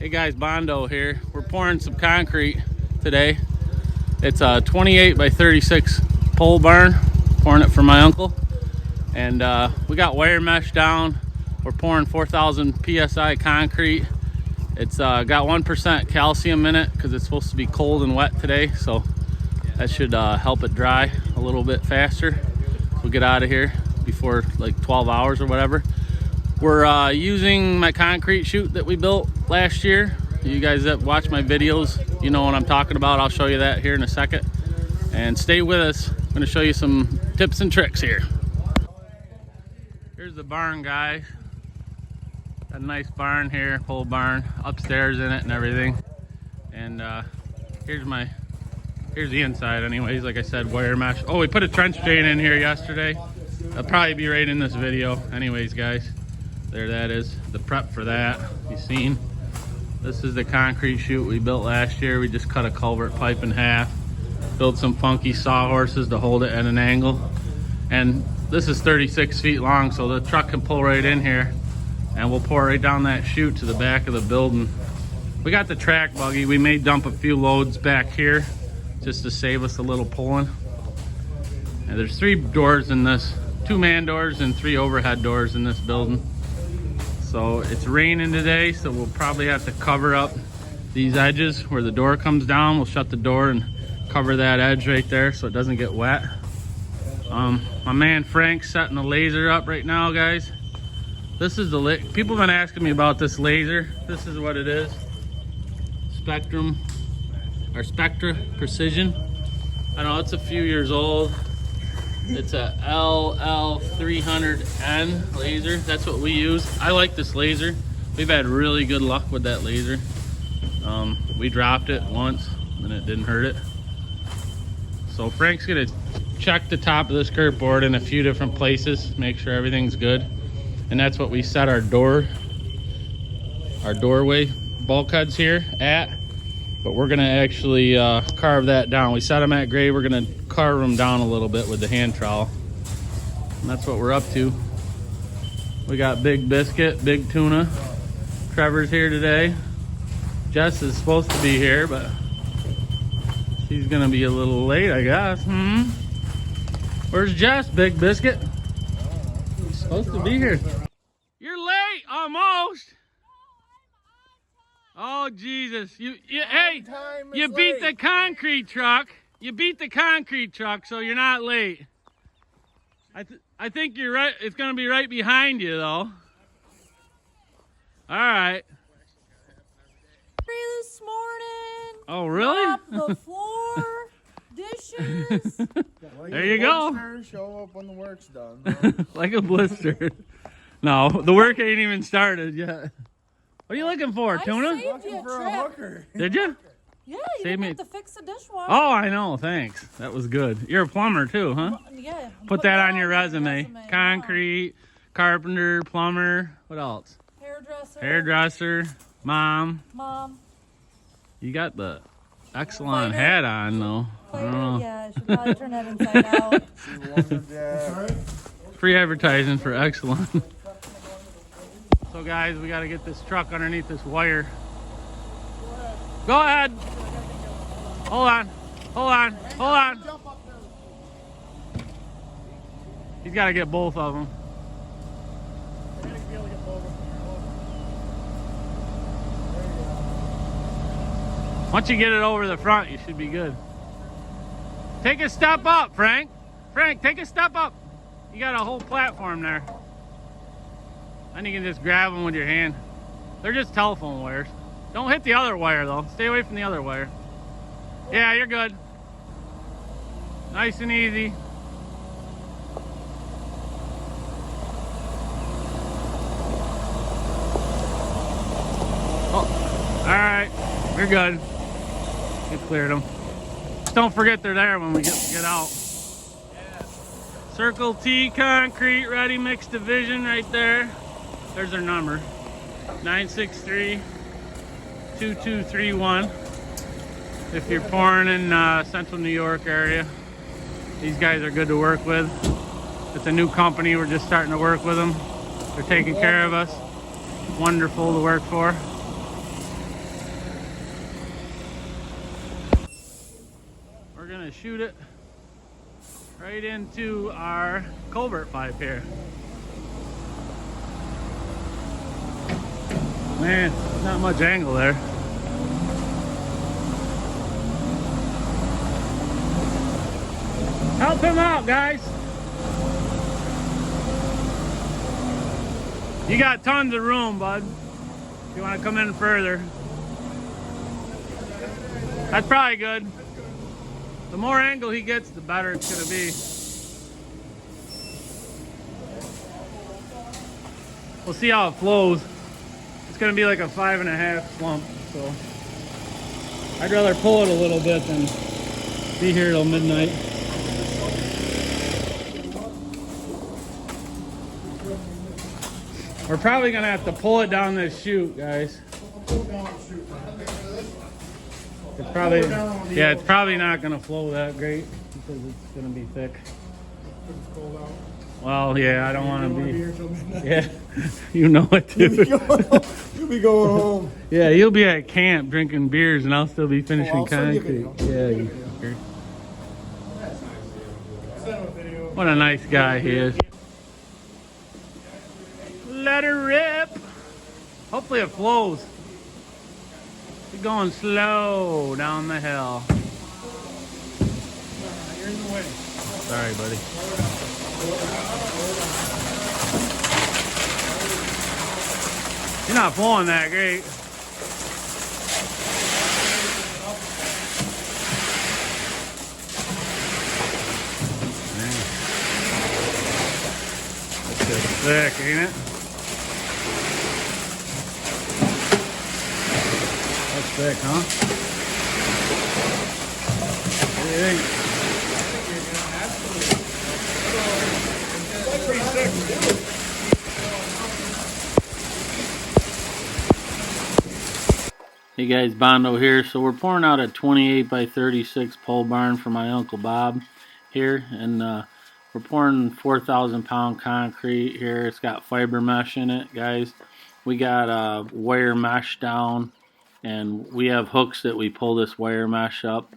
Hey guys, Bondo here. We're pouring some concrete today. It's a 28 by 36 pole barn. Pouring it for my uncle. And we got wire mesh down. We're pouring 4,000 PSI concrete. It's got 1% calcium in it because it's supposed to be cold and wet today. So that should help it dry a little bit faster. So we'll get out of here before like 12 hours or whatever. We're using my concrete chute that we built last year. You guys that watch my videos, you know what I'm talking about. I'll show you that here in a second. And stay with us. I'm going to show you some tips and tricks here. Here's the barn, guys. Got a nice barn here, pole barn, upstairs in it and everything. And here's the inside anyways. Like I said, wire mesh. Oh, we put a trench drain in here yesterday. That'll probably be right in this video. Anyways, guys. There that is, the prep for that, you've seen. This is the concrete chute we built last year. We just cut a culvert pipe in half, built some funky sawhorses to hold it at an angle. And this is 36 feet long, so the truck can pull right in here and we'll pour right down that chute to the back of the building. We got the track buggy. We may dump a few loads back here just to save us a little pulling. And there's 3 doors in this, 2 man doors and 3 overhead doors in this building. So it's raining today, so we'll probably have to cover up these edges where the door comes down. We'll shut the door and cover that edge right there so it doesn't get wet. My man Frank's setting the laser up right now, guys. This is the people have been asking me about this laser. This is what it is. Spectra Precision. I know it's a few years old. It's a LL300N laser. That's what we use. I like this laser. We've had really good luck with that laser. We dropped it once and it didn't hurt it. So Frank's gonna check the top of this skirt board in a few different places, make sure everything's good. And that's what we set our doorway bulkheads here at. But we're gonna actually carve that down. We set them at grade. We're gonna carve them down a little bit with the hand trowel. And that's what we're up to. We got Big Biscuit, Big Tuna. Trevor's here today. Jess is supposed to be here, but she's gonna be a little late, I guess. Where's Jess, Big Biscuit? She's supposed to be here. You're late, almost. Oh Jesus! Hey, you beat the concrete truck. You beat the concrete truck, so you're not late. I think you're right. It's gonna be right behind you, though. All right. This morning. Oh really? Mop the floor, dishes. There you go. Show up when the work's done. Like a blister. No, the work ain't even started yet. What are you looking for, Tuna? I saved you a trip. Did you? Yeah, you didn't have to fix the dishwasher. Oh, I know. Thanks. That was good. You're a plumber too, huh? Yeah. Put that on your resume. Concrete, carpenter, plumber. What else? Hairdresser. Mom. You got the Exelon hat on though. I don't know. Yeah, I should probably turn that inside out. Free advertising for Exelon. So guys, we got to get this truck underneath this wire. Go ahead. Hold on. He's got to get both of them. Once you get it over the front, you should be good. Take a step up, Frank. Frank, take a step up. You got a whole platform there. And you can just grab them with your hand. They're just telephone wires. Don't hit the other wire though. Stay away from the other wire. Yeah, you're good. Nice and easy. Oh, all right. You're good. You cleared them. Just don't forget they're there when we get out. Circle T concrete ready mix division right there. There's their number, 963-2231. If you're pouring in central New York area, these guys are good to work with. It's a new company, we're just starting to work with them. They're taking care of us. Wonderful to work for. gonna shoot it right into our culvert pipe here. Man, not much angle there. Help him out, guys. You got tons of room, bud. If you want to come in further. That's probably good. The more angle he gets, the better it's gonna be. We'll see how it flows. It's gonna be like a 5.5 slump, so I'd rather pull it a little bit than be here till midnight. We're probably gonna have to pull it down this chute, guys. It's probably, yeah, it's probably not gonna flow that great because it's gonna be thick. Well, yeah, I don't want to be. Yeah, you know it too. You'll be going home. Yeah, you'll be at camp drinking beers, and I'll still be finishing concrete. Yeah, you fucker. What a nice guy he is. Let her rip. Hopefully it flows. We're going slow down the hill. You're in the way. Sorry, buddy. You're not flowing that great. Man. That's just thick, ain't it? That's thick, huh? What do you think? Hey guys, Bondo here. So we're pouring out a 28 by 36 pole barn for my Uncle Bob here, and we're pouring 4,000 pound concrete here. It's got fiber mesh in it, guys. We got wire mesh down, and we have hooks that we pull this wire mesh up,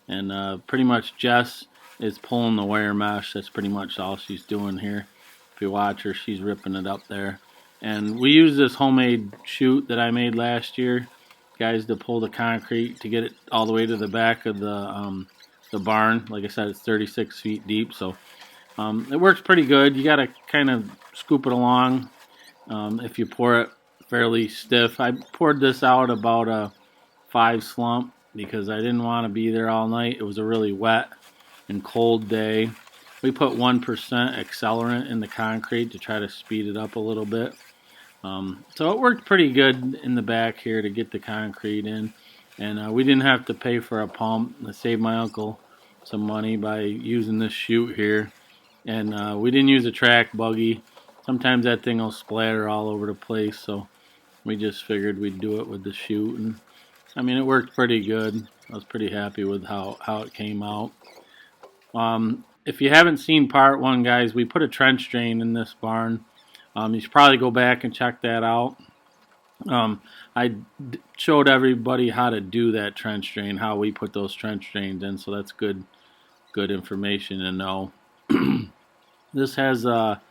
and pretty much Jess is pulling the wire mesh. That's pretty much all she's doing here. If you watch her, she's ripping it up there. And we use this homemade chute that I made last year, guys, to pull the concrete to get it all the way to the back of the barn. Like I said, it's 36 feet deep, so it works pretty good. You got to kind of scoop it along if you pour it fairly stiff. I poured this out about a 5 slump because I didn't want to be there all night. It was a really wet and cold day. We put 1% accelerant in the concrete to try to speed it up a little bit. So it worked pretty good in the back here to get the concrete in, and we didn't have to pay for a pump. I saved my uncle some money by using this chute here, and we didn't use a track buggy. Sometimes that thing will splatter all over the place, so we just figured we'd do it with the chute, and I mean, it worked pretty good. I was pretty happy with how it came out. If you haven't seen part 1, guys, we put a trench drain in this barn. You should probably go back and check that out. I showed everybody how to do that trench drain, how we put those trench drains in, so that's good information to know. This has a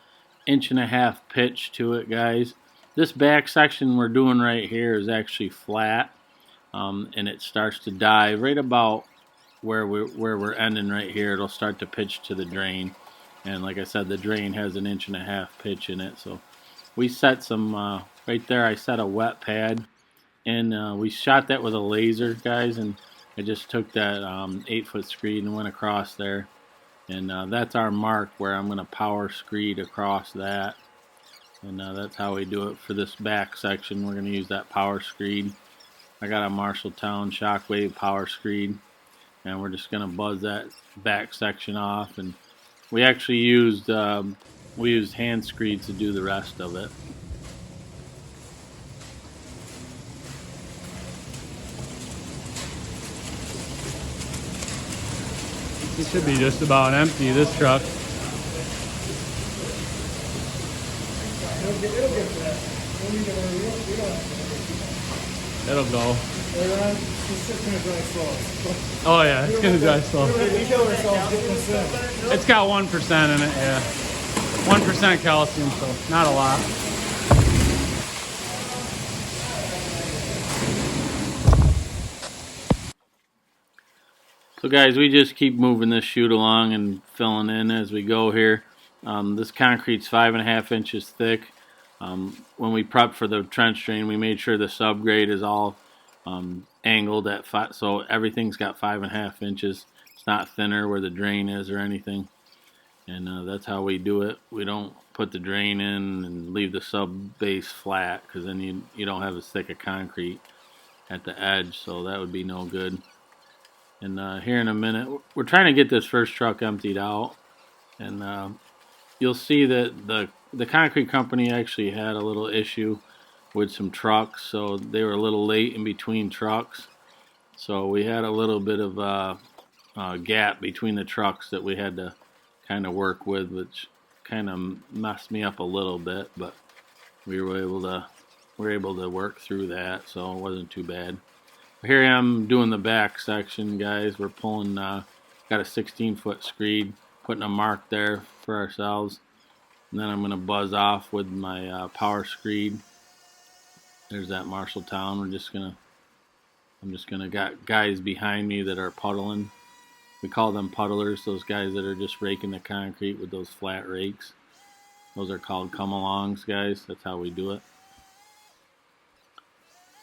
1.5 inch pitch to it, guys. This back section we're doing right here is actually flat, and it starts to dive right about where we're ending right here. It'll start to pitch to the drain. And like I said, the drain has an 1.5 inch pitch in it. So we set some, right there I set a wet pad. And we shot that with a laser, guys. And I just took that 8-foot screed and went across there. And that's our mark where I'm going to power screed across that. And that's how we do it for this back section. We're going to use that power screed. I got a Marshalltown Shockwave power screed. And we're just going to buzz that back section off. And we actually used hand screeds to do the rest of it. It should be just about empty, this truck. It'll get to that. It'll go. It's just gonna dry slow. Oh yeah, it's gonna dry slow. We kill ourselves getting this in. It's got 1% in it, yeah. 1% calcium, so not a lot. So guys, we just keep moving this chute along and filling in as we go here. This concrete's 5.5 inches thick. When we prepped for the trench drain, we made sure the subgrade is all angled at so everything's got 5.5 inches. It's not thinner where the drain is or anything. And that's how we do it. We don't put the drain in and leave the sub base flat, because then you don't have as thick a concrete at the edge, so that would be no good. And here in a minute, we're trying to get this first truck emptied out, and you'll see that the concrete company actually had a little issue with some trucks, so they were a little late in between trucks. So we had a little bit of a gap between the trucks that we had to kind of work with, which kind of messed me up a little bit, but we were able to work through that, so it wasn't too bad. Here I am doing the back section, guys. We're pulling, got a 16-foot screed, putting a mark there for ourselves, and then I'm going to buzz off with my power screed. There's that Marshalltown. I'm just gonna got guys behind me that are puddling. We call them puddlers, those guys that are just raking the concrete with those flat rakes. Those are called come-alongs, guys. That's how we do it.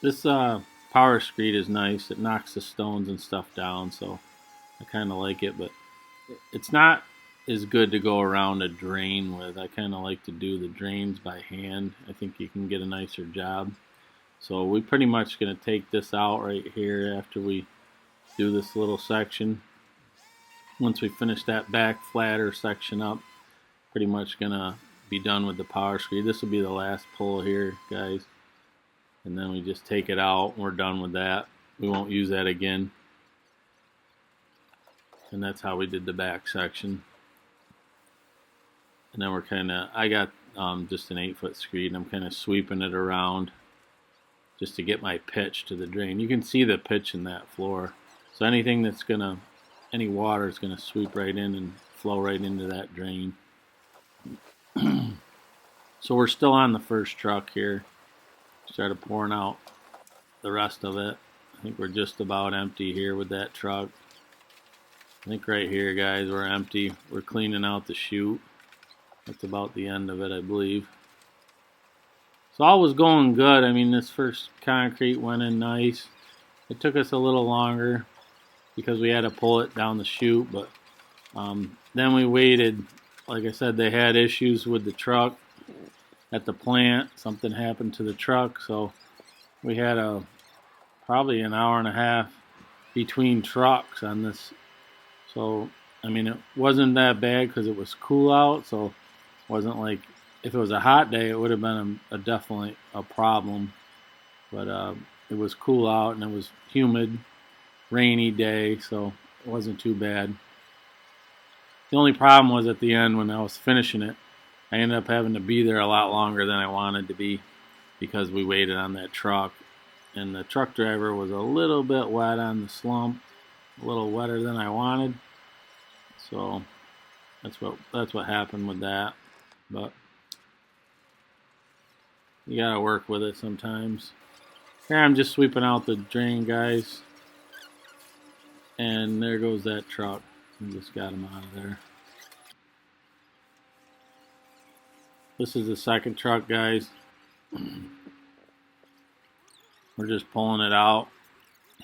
This power screed is nice. It knocks the stones and stuff down, so I kind of like it, but it's not as good to go around a drain with. I kind of like to do the drains by hand. I think you can get a nicer job. So we pretty much going to take this out right here after we do this little section. Once we finish that back flatter section up, pretty much going to be done with the power screed. This will be the last pull here, guys. And then we just take it out and we're done with that. We won't use that again. And that's how we did the back section. And then we're kind of, I got just an 8-foot screed, and I'm kind of sweeping it around just to get my pitch to the drain. You can see the pitch in that floor. So anything that's gonna, any water is gonna sweep right in and flow right into that drain. So we're still on the first truck here. Started pouring out the rest of it. I think we're just about empty here with that truck. I think right here, guys, we're empty. We're cleaning out the chute. That's about the end of it, I believe. So all was going good. I mean, this first concrete went in nice. It took us a little longer because we had to pull it down the chute, but then we waited. Like I said, they had issues with the truck at the plant. Something happened to the truck, so we had probably an hour and a half between trucks on this. So I mean, it wasn't that bad because it was cool out, so it wasn't like, if it was a hot day, it would have been definitely a problem. But it was cool out and it was humid, rainy day, so it wasn't too bad. The only problem was at the end when I was finishing it, I ended up having to be there a lot longer than I wanted to be because we waited on that truck. And the truck driver was a little bit wet on the slump, a little wetter than I wanted. So that's what happened with that. But you gotta work with it sometimes. Here I'm just sweeping out the drain, guys. And there goes that truck. I just got him out of there. This is the second truck, guys. We're just pulling it out,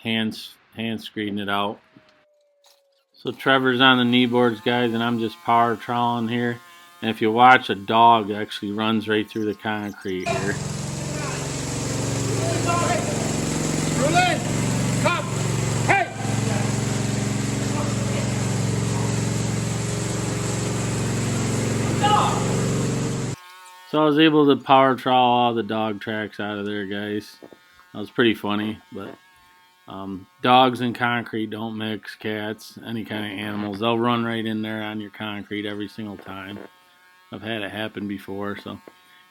hand screeding it out. So Trevor's on the knee boards, guys, and I'm just power troweling here. And if you watch, a dog actually runs right through the concrete here. Come! Hey! So I was able to power trowel all the dog tracks out of there, guys. That was pretty funny, but dogs and concrete don't mix. Cats, any kind of animals, they'll run right in there on your concrete every single time. I've had it happen before. So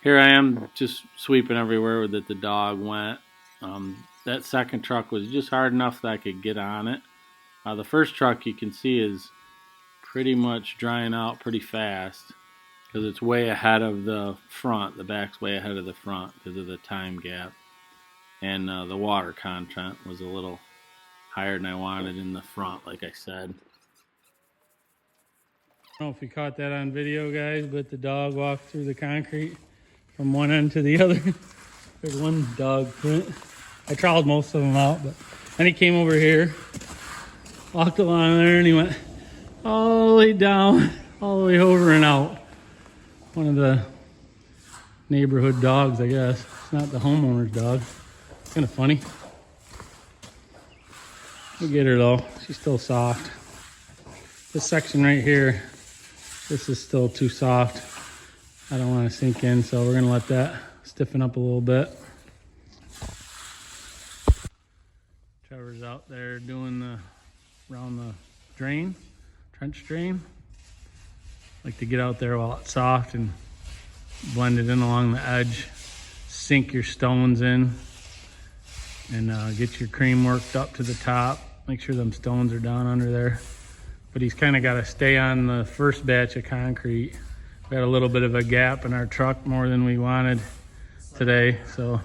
here I am just sweeping everywhere that the dog went. that second truck was just hard enough that I could get on it. The first truck you can see is pretty much drying out pretty fast because it's way ahead of the front. The back's way ahead of the front because of the time gap. And the water content was a little higher than I wanted in the front, like I said. I don't know if you caught that on video, guys, but the dog walked through the concrete from one end to the other. There's one dog print. I troweled most of them out, but then he came over here, walked along there, and he went all the way down, all the way over and out. One of the neighborhood dogs, I guess. It's not the homeowner's dog. It's kind of funny. We'll get her though. She's still soft. This section right here, this is still too soft. I don't want to sink in, so we're going to let that stiffen up a little bit. Trevor's out there doing around the drain, trench drain. Like to get out there while it's soft and blend it in along the edge. Sink your stones in and get your cream worked up to the top. Make sure them stones are down under there. But he's kind of got to stay on the first batch of concrete. We had a little bit of a gap in our truck, more than we wanted today, so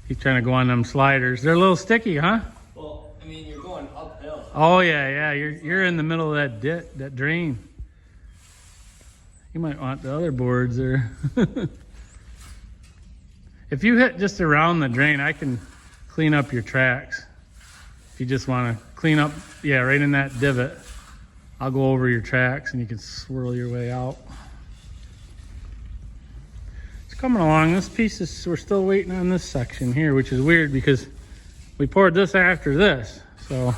he's trying to go on them sliders. They're a little sticky, huh? Well, I mean, you're going uphill. Oh yeah, you're in the middle of that drain. You might want the other boards there. If you hit just around the drain, I can clean up your tracks. If you just want to clean up, yeah, right in that divot, I'll go over your tracks and you can swirl your way out. It's coming along. This piece is, we're still waiting on this section here, which is weird because we poured this after this. So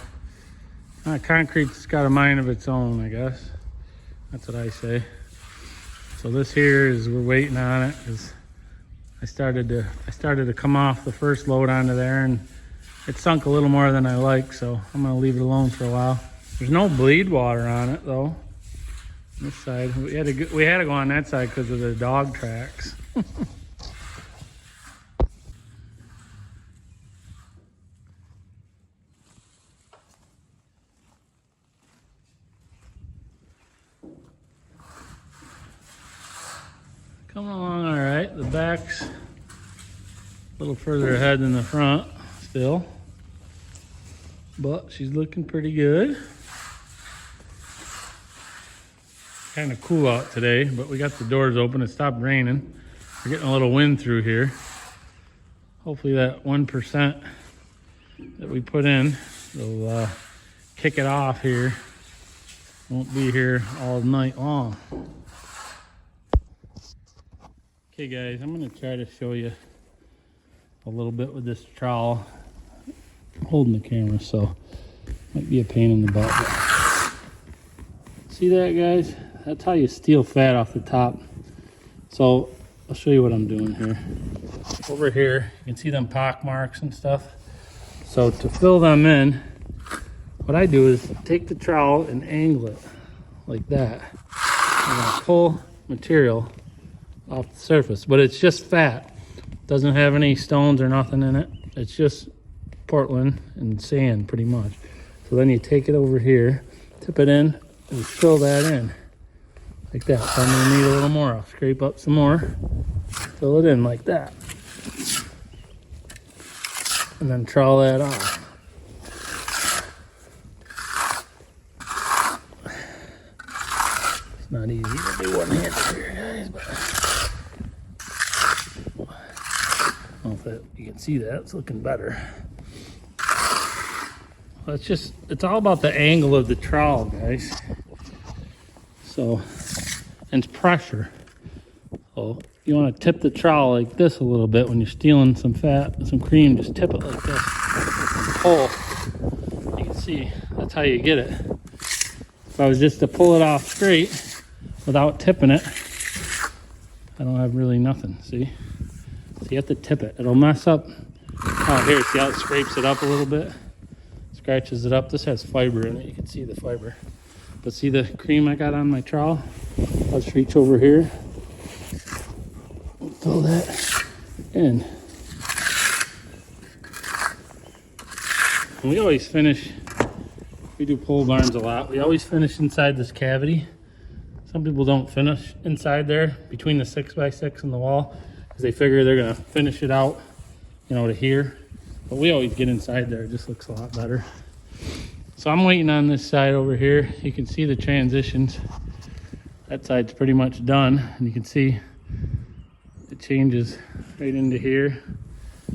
concrete's got a mind of its own, I guess. That's what I say. So this here is, we're waiting on it because I started to come off the first load onto there and it sunk a little more than I like, so I'm gonna leave it alone for a while. There's no bleed water on it though. This side, we had to go on that side because of the dog tracks. Coming along all right. The back's a little further ahead than the front still, but she's looking pretty good. Kind of cool out today, but we got the doors open. It stopped raining. We're getting a little wind through here. Hopefully that 1% that we put in will kick it off here. Won't be here all night long. Okay guys, I'm gonna try to show you a little bit with this trowel. I'm holding the camera, so might be a pain in the butt. See that, guys? That's how you steal fat off the top. So I'll show you what I'm doing here. Over here, you can see them pock marks and stuff. So to fill them in, what I do is take the trowel and angle it like that. I'm gonna pull material off the surface, but it's just fat. Doesn't have any stones or nothing in it. It's just Portland and sand pretty much. So then you take it over here, tip it in, and fill that in like that. So I'm gonna need a little more. I'll scrape up some more, fill it in like that, and then trowel that off. It's not easy to do one hand here, guys, but I don't know if you can see that. It's looking better. Well, it's all about the angle of the trowel, guys. So, and it's pressure. So you want to tip the trowel like this a little bit when you're stealing some fat, some cream. Just tip it like this and pull. You can see that's how you get it. If I was just to pull it off straight without tipping it, I don't have really nothing. See? So you have to tip it. It'll mess up. Oh, here, see how it scrapes it up a little bit? Scratches it up. This has fiber in it. You can see the fiber. But see the cream I got on my trowel? I'll just reach over here. Fill that in. We always finish, we do pole barns a lot. We always finish inside this cavity. Some people don't finish inside there between the 6x6 and the wall because they figure they're gonna finish it out, you know, to here. But we always get inside there, it just looks a lot better. So I'm waiting on this side over here. You can see the transitions. That side's pretty much done, and you can see it changes right into here.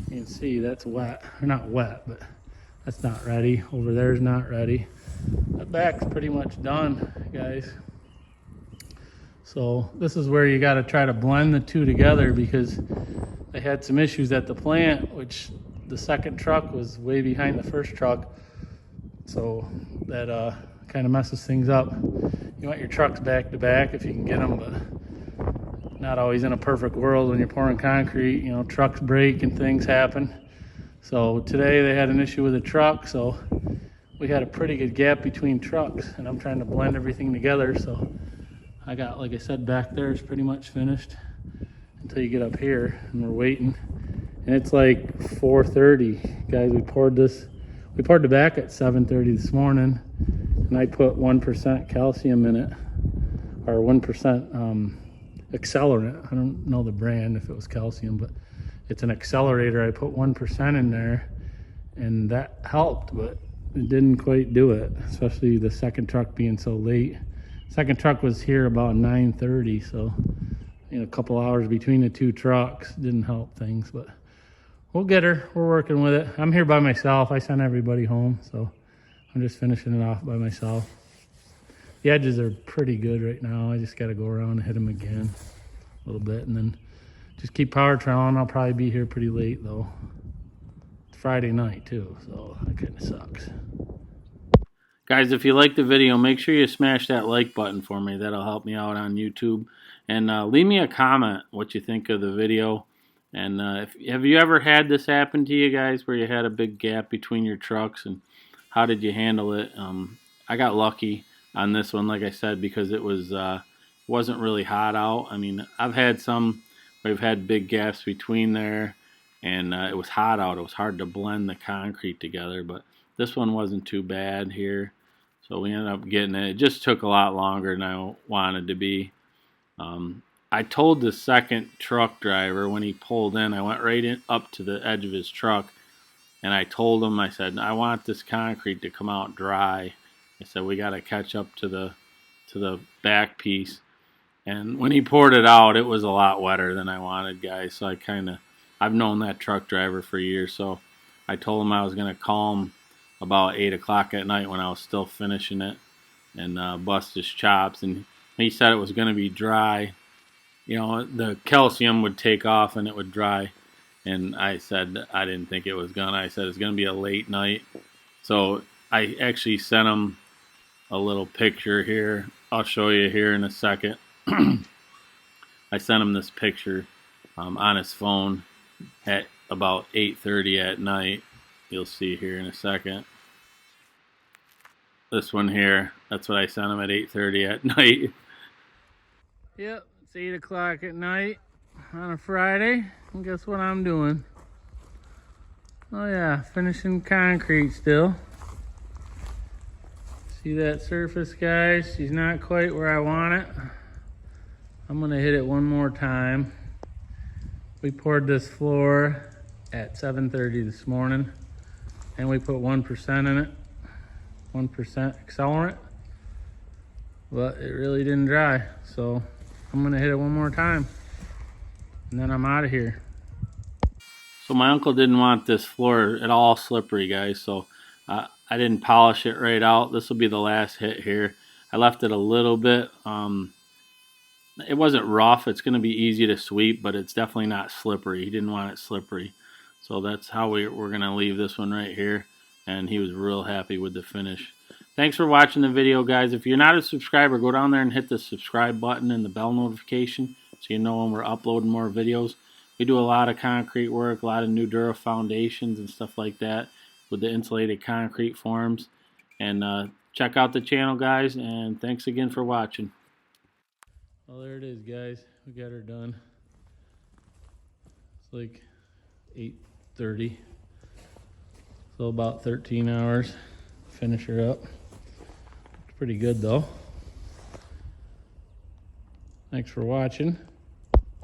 You can see that's wet, or not wet, but that's not ready. Over there's not ready. That back's pretty much done, guys. So this is where you got to try to blend the two together because they had some issues at the plant, which the second truck was way behind the first truck. So that kind of messes things up. You want your trucks back to back if you can get them, but not always in a perfect world when you're pouring concrete. You know, trucks break and things happen. So today they had an issue with a truck, so we had a pretty good gap between trucks, and I'm trying to blend everything together. So I got, like I said, back there is pretty much finished until you get up here, and we're waiting. And it's like 4:30, guys. We poured the back at 7:30 this morning, and I put 1% calcium in it, or 1% accelerant. I don't know the brand if it was calcium, but it's an accelerator. I put 1% in there, and that helped, but it didn't quite do it, especially the second truck being so late. Second truck was here about 9:30, so you know, a couple hours between the two trucks didn't help things, but we'll get her. We're working with it. I'm here by myself. I sent everybody home, so I'm just finishing it off by myself. The edges are pretty good right now. I just got to go around and hit them again a little bit, and then just keep power troweling. I'll probably be here pretty late, though. It's Friday night, too, so that kind of sucks. Guys, if you like the video, make sure you smash that like button for me. That'll help me out on YouTube. And leave me a comment what you think of the video. And have you ever had this happen to you guys where you had a big gap between your trucks, and how did you handle it? I got lucky on this one, like I said, because it was wasn't really hot out. I mean, I've had some where we've had big gaps between there, and it was hot out. It was hard to blend the concrete together, but this one wasn't too bad here. So we ended up getting it. It just took a lot longer than I wanted to be. I told the second truck driver when he pulled in, I went right up to the edge of his truck, and I told him, I said, I want this concrete to come out dry. I said, we got to catch up to the back piece. And when he poured it out, it was a lot wetter than I wanted, guys. So I've known that truck driver for years, so I told him I was going to call him about 8 o'clock at night when I was still finishing it and bust his chops. And he said it was going to be dry. You know, the calcium would take off and it would dry. And I said I didn't think it was gonna. I said it's gonna be a late night. So I actually sent him a little picture here. I'll show you here in a second. I sent him this picture on his phone at about 8:30 at night. You'll see here in a second. This one here, that's what I sent him at 8:30 at night. Yep, it's 8 o'clock at night on a Friday. And guess what I'm doing? Oh yeah, finishing concrete still. See that surface, guys? She's not quite where I want it. I'm gonna hit it one more time. We poured this floor at 7:30 this morning, and we put 1% in it, 1% accelerant, but it really didn't dry. So I'm gonna hit it one more time, and then I'm out of here. So my uncle didn't want this floor at all slippery, guys, so I didn't polish it right out. This will be the last hit here. I left it a little bit. It wasn't rough. It's going to be easy to sweep, but it's definitely not slippery. He didn't want it slippery. So that's how we're going to leave this one right here. And he was real happy with the finish. Thanks for watching the video, guys. If you're not a subscriber, go down there and hit the subscribe button and the bell notification so you know when we're uploading more videos. We do a lot of concrete work, a lot of new Dura foundations and stuff like that with the insulated concrete forms. And check out the channel, guys, and thanks again for watching. Well, there it is, guys. We got her done. It's like 8:30. So about 13 hours, finish her up. Pretty good though. Thanks for watching.